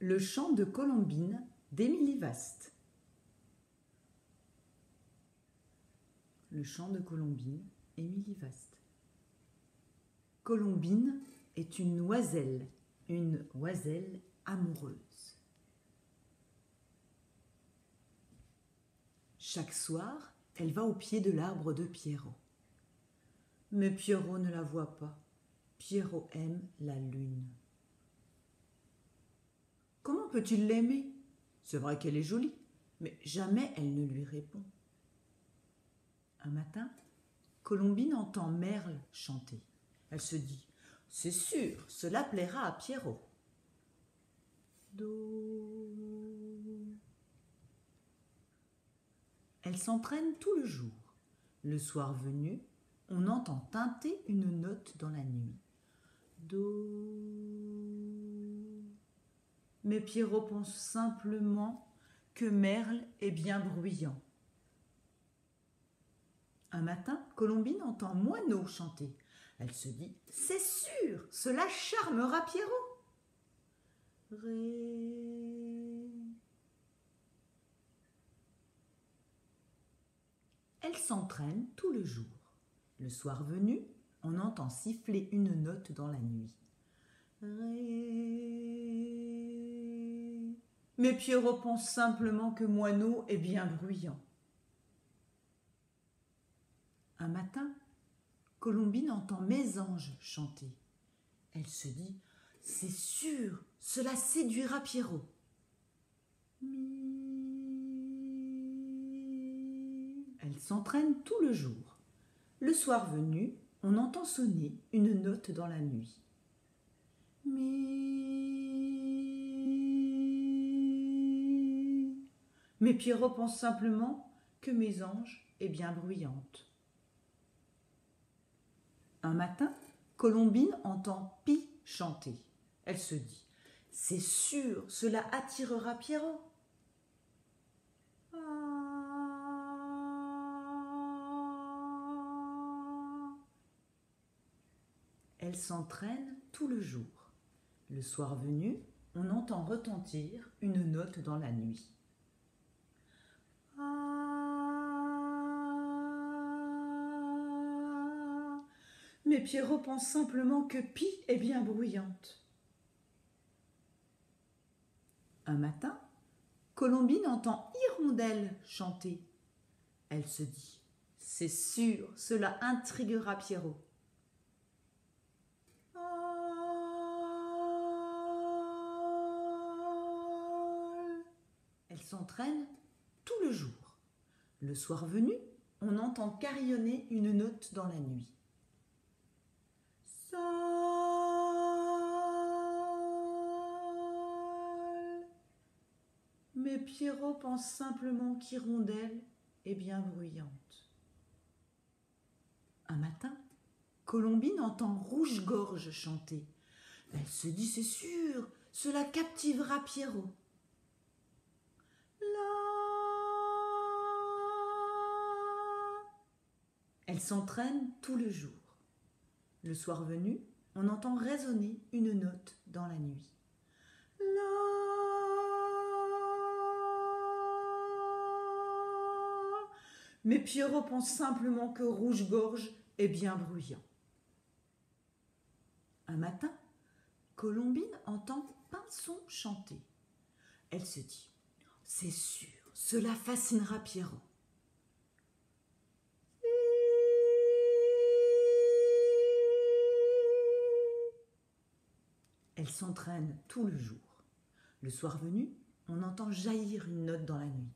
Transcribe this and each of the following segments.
Le chant de Colombine d'Émilie Vast. Le chant de Colombine, Émilie Vast. Colombine est une oiselle amoureuse. Chaque soir, elle va au pied de l'arbre de Pierrot. Mais Pierrot ne la voit pas. Pierrot aime la lune. Comment peut-il l'aimer? C'est vrai qu'elle est jolie, mais jamais elle ne lui répond. Un matin, Colombine entend Merle chanter. Elle se dit « C'est sûr, cela plaira à Pierrot. » Do. Elle s'entraîne tout le jour. Le soir venu, on entend tinter une note dans la nuit. Do. Mais Pierrot pense simplement que Merle est bien bruyant. Un matin, Colombine entend Moineau chanter. Elle se dit « C'est sûr, cela charmera Pierrot. » Ré. Elle s'entraîne tout le jour. Le soir venu, on entend siffler une note dans la nuit. Ré. Mais Pierrot pense simplement que Moineau est bien bruyant. Un matin, Colombine entend Mésange chanter. Elle se dit « C'est sûr, cela séduira Pierrot. » Elle s'entraîne tout le jour. Le soir venu, on entend sonner une note dans la nuit. Mi. Mais Pierrot pense simplement que Mésange est bien bruyante. Un matin, Colombine entend Pie chanter. Elle se dit « C'est sûr, cela attirera Pierrot. » Elle s'entraîne tout le jour. Le soir venu, on entend retentir une note dans la nuit. Mais Pierrot pense simplement que Pie est bien bruyante. Un matin, Colombine entend Hirondelle chanter. Elle se dit « C'est sûr, cela intriguera Pierrot. » Elle s'entraîne tout le jour. Le soir venu, on entend carillonner une note dans la nuit. Sol. Mais Pierrot pense simplement qu'Hirondelle est bien bruyante. Un matin, Colombine entend Rouge-Gorge chanter. Elle se dit « C'est sûr, cela captivera Pierrot. » Elle s'entraîne tout le jour. Le soir venu, on entend résonner une note dans la nuit. La. Mais Pierrot pense simplement que Rouge-Gorge est bien bruyant. Un matin, Colombine entend Pinson chanter. Elle se dit « C'est sûr, cela fascinera Pierrot. » Elle s'entraîne tout le jour. Le soir venu, on entend jaillir une note dans la nuit.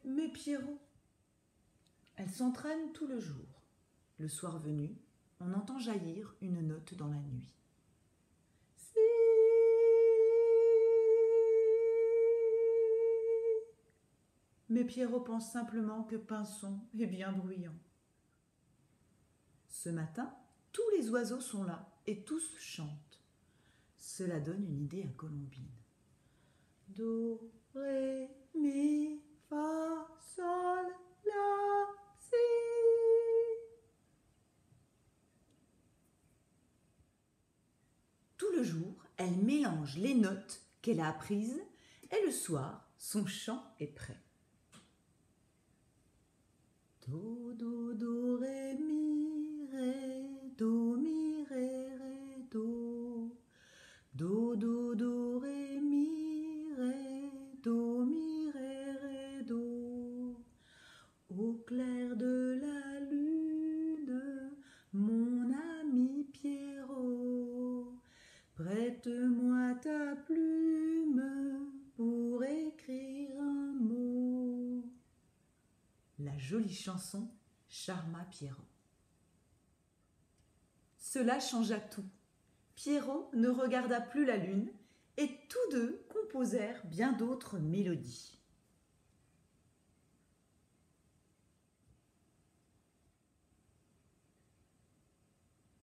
Mais Pierrot, elle s'entraîne tout le jour. Le soir venu, on entend jaillir une note dans la nuit. Mais Pierrot pense simplement que Pinson est bien bruyant. Ce matin, tous les oiseaux sont là et tous chantent. Cela donne une idée à Colombine. Do, ré, mi, fa, sol, la, si. mélange les notes qu'elle a apprises et le soir, son chant est prêt. Do, do, do, ré, mi, ré, do. Do, do, do, ré, mi, ré, do. Au clair de la lune, mon ami Pierrot, prête-moi ta plume pour écrire un mot. La jolie chanson charma Pierrot. Cela changea tout. Pierrot ne regarda plus la lune et tous deux composèrent bien d'autres mélodies.